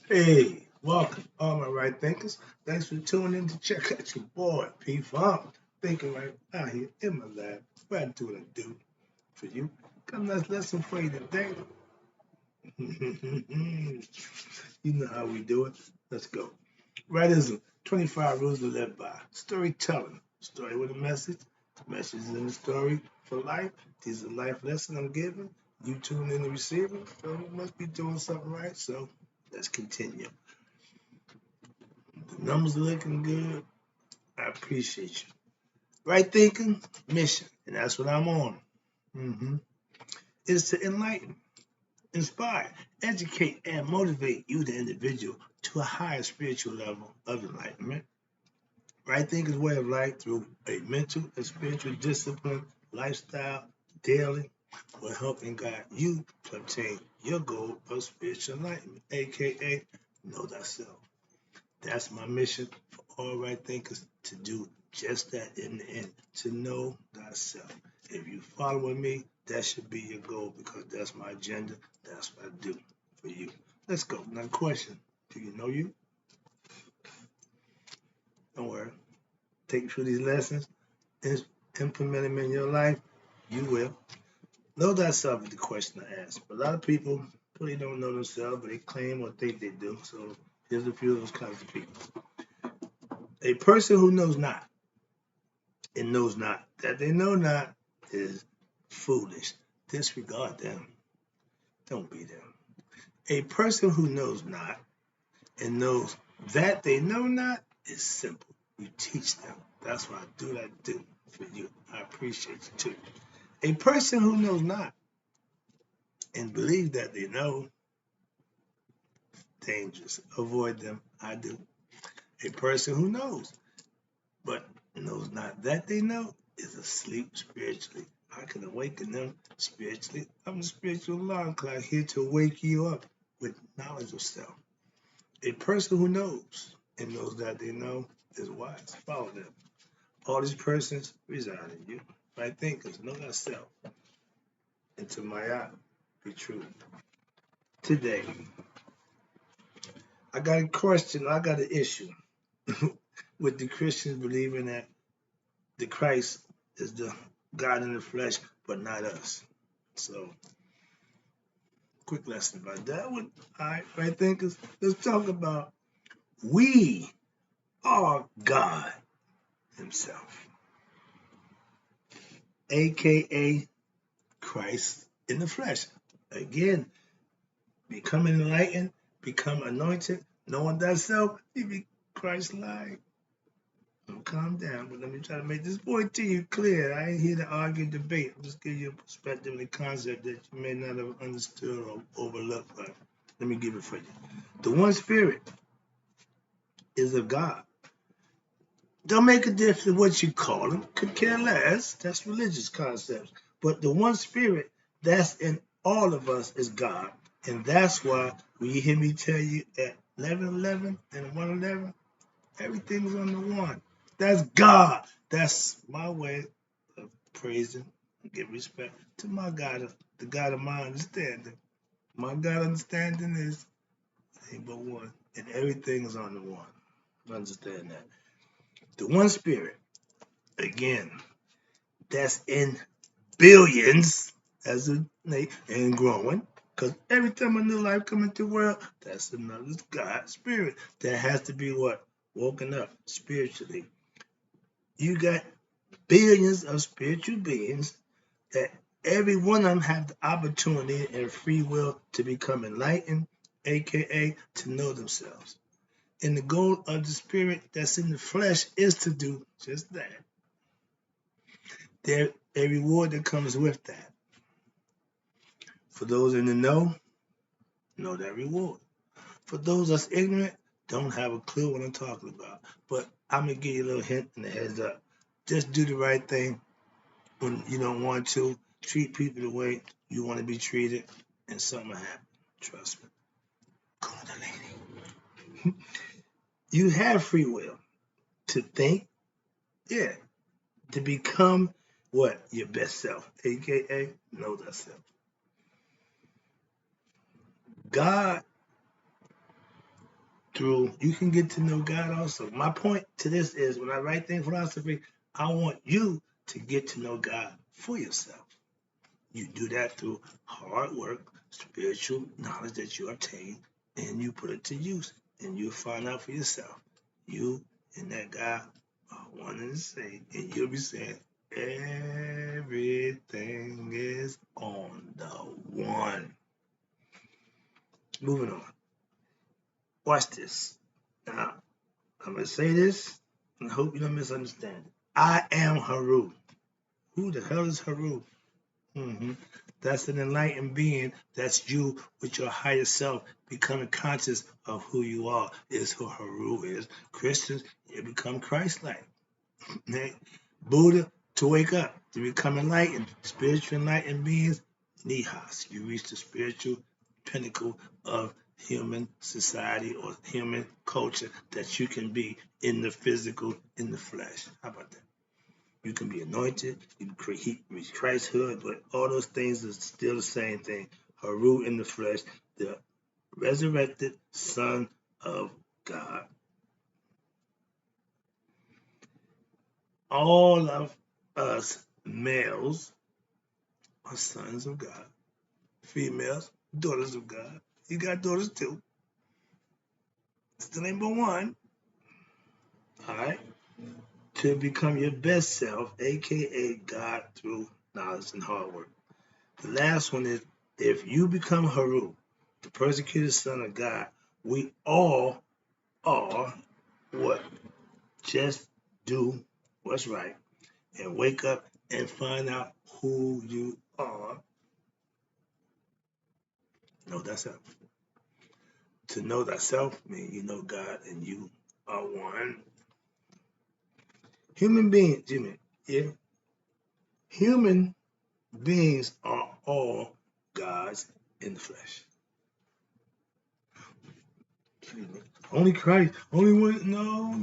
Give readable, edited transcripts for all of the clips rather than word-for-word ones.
Hey, welcome, all my right thinkers. Thanks for tuning in to check out your boy, P. Funkk. Thinking right out here in my lab. What I do and do for you. Got a nice lesson for you today. You know how we do it. Let's go. Rightism, 25 rules to live by. Storytelling, story with a message. The message is in the story for life. These are life lessons I'm giving. You tune in to receive it, so you must be doing something right. So let's continue. The numbers are looking good. I appreciate you. Right thinking, mission, and that's what I'm on. Is to enlighten, inspire, educate, and motivate you, the individual, to a higher spiritual level of enlightenment. Right thinking's way of life through a mental and spiritual discipline, lifestyle, daily, will help and guide you to obtain your goal of spiritual enlightenment, aka know thyself. That's my mission for all right thinkers to do just that in the end, to know thyself. If you following me, that should be your goal because that's my agenda. That's what I do for you. Let's go. Now, question: do you know you? Don't worry. Take you through these lessons and implement them in your life. You will. Know thyself is the question I ask. A lot of people really don't know themselves, but they claim or think they do. So here's a few of those kinds of people. A person who knows not and knows not that they know not is foolish. Disregard them. Don't be them. A person who knows not and knows that they know not is simple. You teach them. That's what I do for you. I appreciate you too. A person who knows not and believes that they know, dangerous. Avoid them. I do. A person who knows but knows not that they know is asleep spiritually. I can awaken them spiritually. I'm a spiritual alarm clock here to wake you up with knowledge of self. A person who knows and knows that they know is wise. Follow them. All these persons reside in you. Right thinkers, know thyself. And to my eye, be true. Today, I got a question, I got an issue with the Christians believing that the Christ is the God in the flesh, but not us. So, quick lesson about that one. All right thinkers, let's talk about we are God Himself, aka Christ in the flesh. Again, become enlightened, become anointed, knowing thyself, you be Christ-like. Calm down, but let me try to make this point to you clear. I ain't here to argue, debate. I'm just giving you a perspective and a concept that you may not have understood or overlooked, but let me give it for you. The one spirit is of God. Don't make a difference what you call him. Could care less. That's religious concepts. But the one spirit that's in all of us is God. And that's why when you hear me tell you at 11:11 and 1:11, everything's on the one. That's God. That's my way of praising and give respect to my God, the God of my understanding. My God understanding is ain't but one, and everything is on the one. Understand that. The one spirit, again, that's in billions as a and growing. Because every time a new life comes into the world, that's another God spirit that has to be what? Woken up spiritually. You got billions of spiritual beings that every one of them have the opportunity and free will to become enlightened, aka to know themselves. And the goal of the spirit that's in the flesh is to do just that. There's a reward that comes with that. For those in the know that reward. For those that's ignorant, don't have a clue what I'm talking about. But I'm going to give you a little hint and a heads up. Just do the right thing when you don't want to. Treat people the way you want to be treated, and something will happen. Trust me. Call the lady. You have free will to think, yeah, to become what? Your best self, aka know thyself. God through, you can get to know God also. My point to this is when I write Think Philosophy, I want you to get to know God for yourself. You do that through hard work, spiritual knowledge that you obtain, and you put it to use, and you find out for yourself. You and that guy are one and the same, and you'll be saying, everything is on the one. Moving on. Watch this. Now, I'm going to say this, and I hope you don't misunderstand it. I am Haru. Who the hell is Haru? That's an enlightened being. That's you with your higher self becoming conscious of who you are. Is who Haru is. Christians, you become Christ-like. Buddha, to wake up, to become enlightened, spiritual enlightened beings, Nihas. You reach the spiritual pinnacle of human society or human culture that you can be in the physical, in the flesh. How about that? You can be anointed, you can reach Christhood, but all those things are still the same thing. Haru in the flesh, the resurrected Son of God. All of us males are sons of God. Females, daughters of God. You got daughters too. Still ain't but one. All right? To become your best self, aka God, through knowledge and hard work. The last one is if you become Haru, the persecuted son of God, we all are what? Just do what's right and wake up and find out who you are. Know thyself. To know thyself means you know God and you are one. Human beings, yeah. Human beings are all gods in the flesh. Only Christ, only one. No.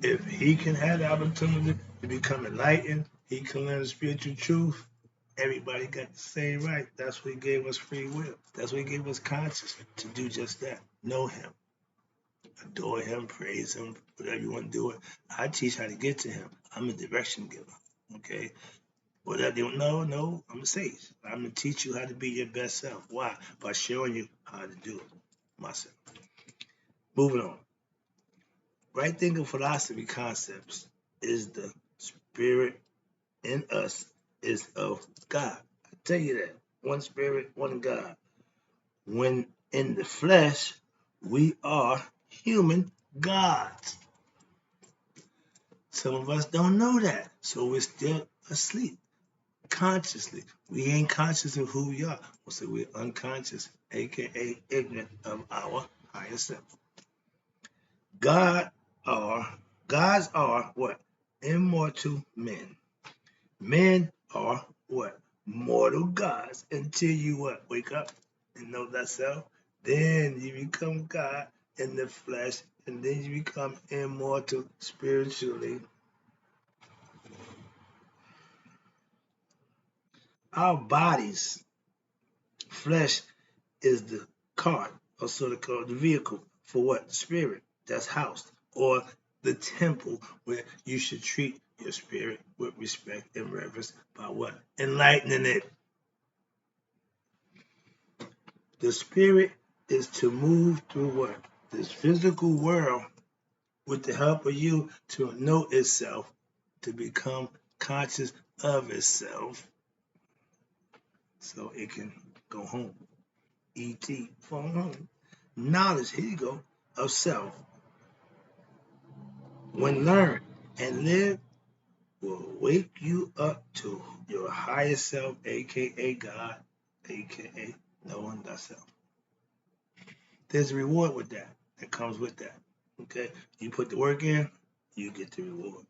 If he can have the opportunity to become enlightened, he can learn the spiritual truth. Everybody got the same right. That's what he gave us free will. That's what he gave us conscience to do just that. Know him, adore him, praise him, whatever you want to do it. I teach how to get to him. I'm a direction giver. Okay. Whatever you no, I'm a sage. I'm gonna teach you how to be your best self. Why? By showing you how to do it myself. Moving on. Right thinking philosophy concepts is the spirit in us is of God. I tell you that. One spirit, one God. When in the flesh, we are human gods. Some of us don't know that, so we're still asleep. Consciously, we ain't conscious of who we are. So we're unconscious, aka ignorant of our higher self. Gods are what? Immortal men. Men are what? Mortal gods until you what? Wake up and know thyself. Then you become God in the flesh, and then you become immortal spiritually. Our bodies, flesh, is the cart, or sort of called the vehicle for what? The spirit that's housed, or the temple where you should treat your spirit with respect and reverence by what? Enlightening it. The spirit is to move through what? This physical world with the help of you to know itself, to become conscious of itself so it can go home. E.T. phone home. Knowledge, here you go, of self, when learned and lived, will wake you up to your higher self, aka God, aka knowing thyself. There's a reward with that comes with that. Okay, you put the work in, you get the reward.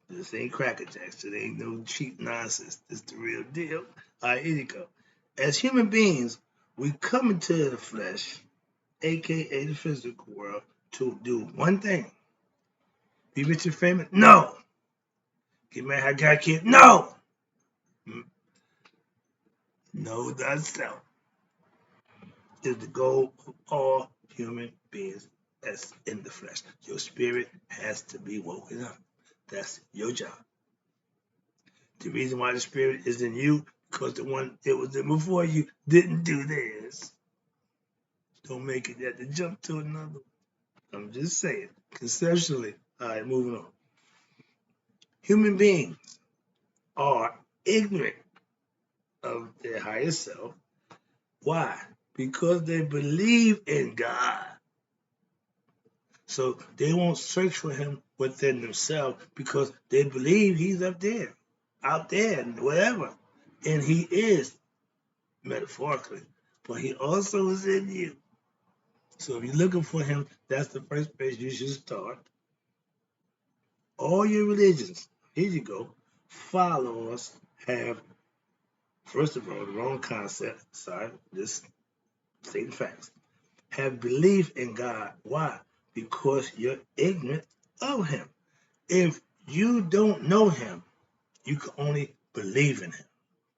This ain't Cracker Jacks. It ain't no cheap nonsense. This the real deal. All right, here you go. As human beings, we come into the flesh, aka the physical world, to do one thing. Be rich and famous? No. Get married, have got kids? No. Know thyself. is the goal of all human beings that's in the flesh. Your spirit has to be woken up. That's your job. The reason why the spirit is in you, because the one that was in before you didn't do this. Don't make it that to jump to another. I'm just saying, conceptually. All right, moving on. Human beings are ignorant of their higher self. Why? Because they believe in God. So they won't search for him within themselves because they believe he's up there, out there, whatever. And he is, metaphorically. But he also is in you. So if you're looking for him, that's the first place you should start. All your religions, here you go, followers have, first of all, the wrong concept. Sorry, just stating facts. Have belief in God. Why? Because you're ignorant of him. If you don't know him, you can only believe in him.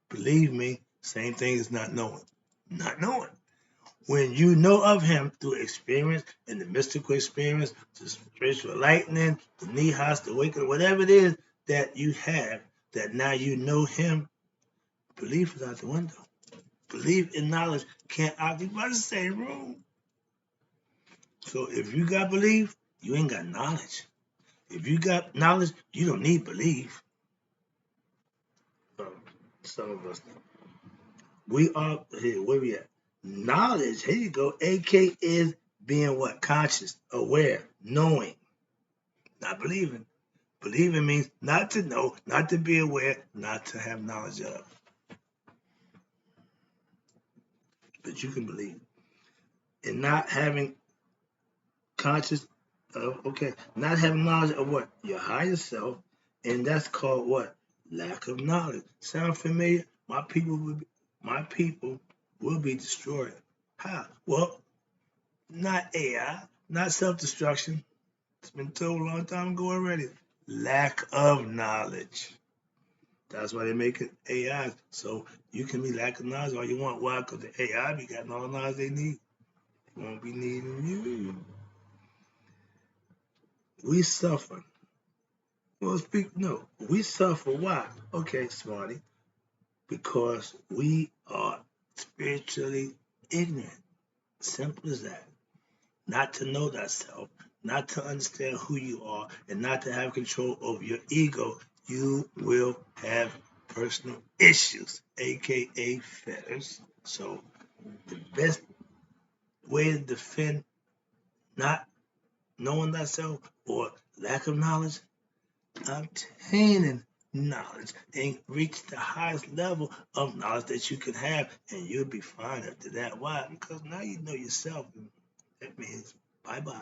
Believe me, same thing as not knowing. Not knowing. When you know of him through experience, and the mystical experience, the spiritual enlightening, the nihas, the awakening, whatever it is that you have, that now you know him, belief is out the window. Belief and knowledge can't occupy the same room. So if you got belief, you ain't got knowledge. If you got knowledge, you don't need belief. Some of us know. We are here. Where we at? Knowledge. Here you go. AK is being what? Conscious, aware, knowing, not believing. Believing means not to know, not to be aware, not to have knowledge of. But you can believe. And not having conscious of, okay, not having knowledge of what? Your higher self. And that's called what? Lack of knowledge. Sound familiar? My people will be destroyed. How? Well, not AI, not self-destruction. It's been told a long time ago already. Lack of knowledge. That's why they make it AI. So you can be lacking knowledge all you want. Why? Because the AI be getting all the knowledge they need. They won't be needing you. We suffer. Well, we suffer. Why? Okay, smarty. Because we are spiritually ignorant. Simple as that. Not to know thyself, not to understand who you are, and not to have control over your ego, you will have personal issues, aka fetters. So the best way to defend not knowing thyself or lack of knowledge, obtaining knowledge and reach the highest level of knowledge that you can have, and you'll be fine after that. Why? Because now you know yourself. That means bye-bye.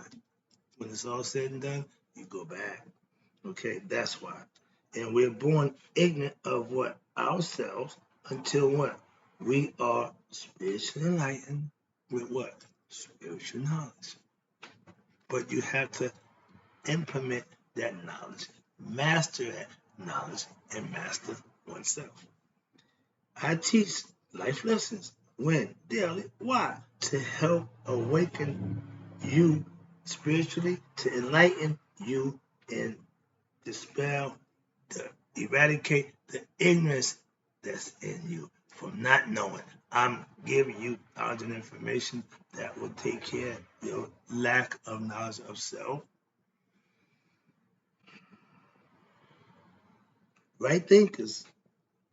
When it's all said and done, you go back. Okay, that's why. And we're born ignorant of what? Ourselves until what? We are spiritually enlightened with what? Spiritual knowledge. But you have to implement that knowledge, master that knowledge, and master oneself. I teach life lessons. When? Daily. Why? To help awaken you spiritually, to enlighten you and dispel, eradicate the ignorance that's in you from not knowing. I'm giving you knowledge and information that will take care of your lack of knowledge of self. Right thinkers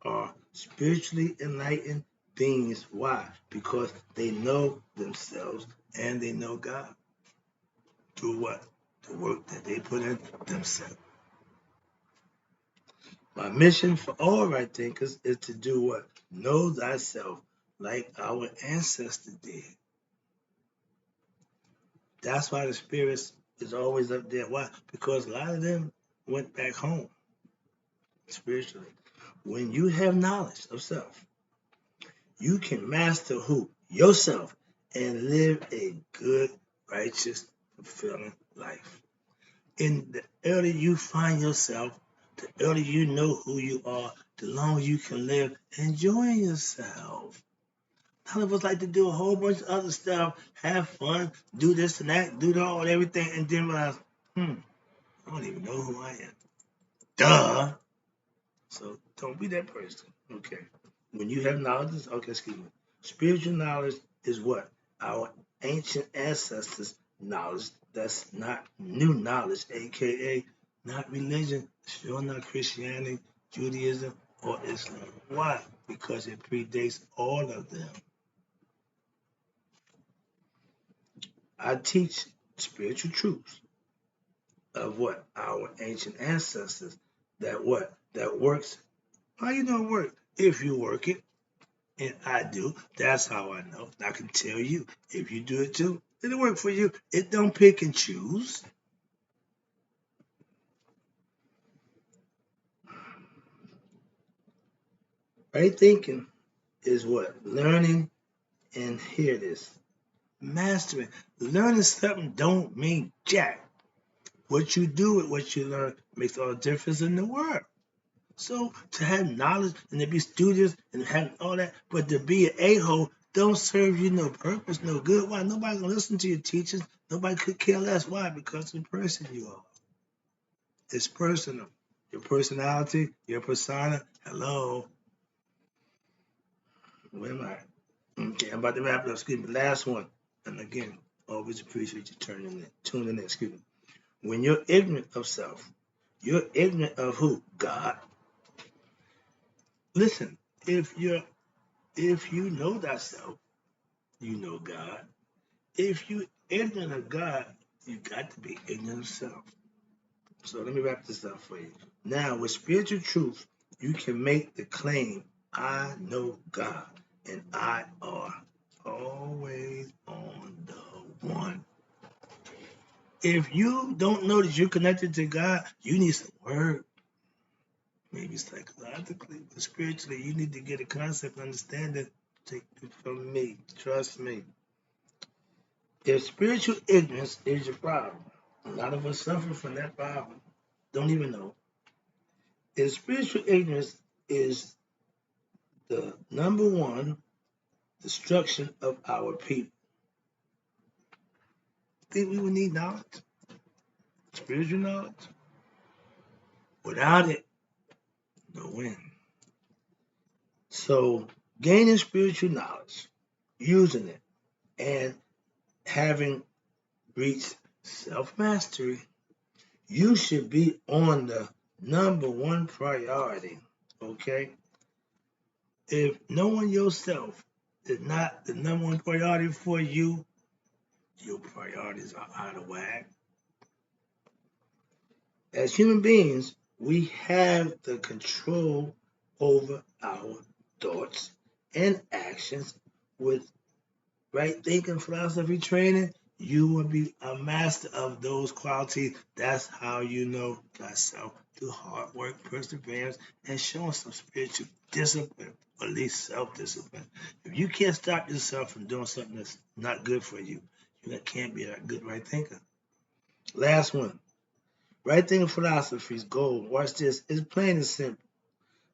are spiritually enlightened beings. Why? Because they know themselves and they know God. Through what? The work that they put in themselves. My mission for all right thinkers is to do what? Know thyself like our ancestors did. That's why the spirits is always up there. Why? Because a lot of them went back home spiritually. When you have knowledge of self, you can master who? Yourself, and live a good, righteous, fulfilling life. And the earlier you find yourself, the earlier you know who you are, the longer you can live enjoying yourself. All of us like to do a whole bunch of other stuff, have fun, do this and that, do all and everything, and then realize, I don't even know who I am. Duh. So don't be that person. Okay. When you have knowledge, okay, excuse me. Spiritual knowledge is what? Our ancient ancestors' knowledge. That's not new knowledge, aka not religion, sure not Christianity, Judaism, or Islam. Why? Because it predates all of them. I teach spiritual truths of what? Our ancient ancestors. That what? That works. How you know it works? If you work it. And I do. That's how I know. I can tell you if you do it too, it'll work for you. It don't pick and choose. Right thinking is what? Learning, and hear this. Mastering. Learning something don't mean jack. What you do with what you learn makes all the difference in the world. So to have knowledge and to be studious and have all that, but to be an a-hole don't serve you no purpose, no good. Why? Nobody gonna listen to your teachings. Nobody could care less. Why? Because of the person you are. It's personal. Your personality, your persona. Hello. Where am I? Okay, I'm about to wrap it up. Excuse me. Last one. And again, always appreciate you tuning in. Excuse me. When you're ignorant of self, you're ignorant of who? God. Listen, if you know thyself, you know God. If you ignorant of God, you got to be ignorant of self. So let me wrap this up for you. Now, with spiritual truth, you can make the claim, I know God, and I are always on the one. If you don't know that you're connected to God, you need some work. Maybe psychologically, but spiritually, you need to get a concept, understand it. Take it from me. Trust me. If spiritual ignorance is your problem, a lot of us suffer from that problem. Don't even know. If spiritual ignorance is the number one destruction of our people, think we would need knowledge, spiritual knowledge. Without it, no win. So, gaining spiritual knowledge, using it, and having reached self mastery, you should be on the number one priority. Okay? If knowing yourself is not the number one priority for you, your priorities are out of whack. As human beings, we have the control over our thoughts and actions. With right thinking, philosophy training, you will be a master of those qualities. That's how you know thyself through hard work, perseverance, and showing some spiritual discipline, or at least self-discipline. If you can't stop yourself from doing something that's not good for you, you can't be a good right thinker. Last one. Right thinking philosophy's goal, watch this, is plain and simple.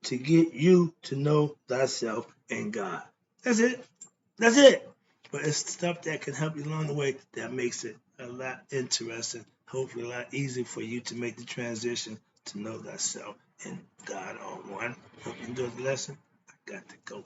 To get you to know thyself and God. That's it. That's it. But it's stuff that can help you along the way that makes it a lot interesting, hopefully a lot easier for you to make the transition to know thyself and God all one. Hope you enjoyed the lesson. I got to go.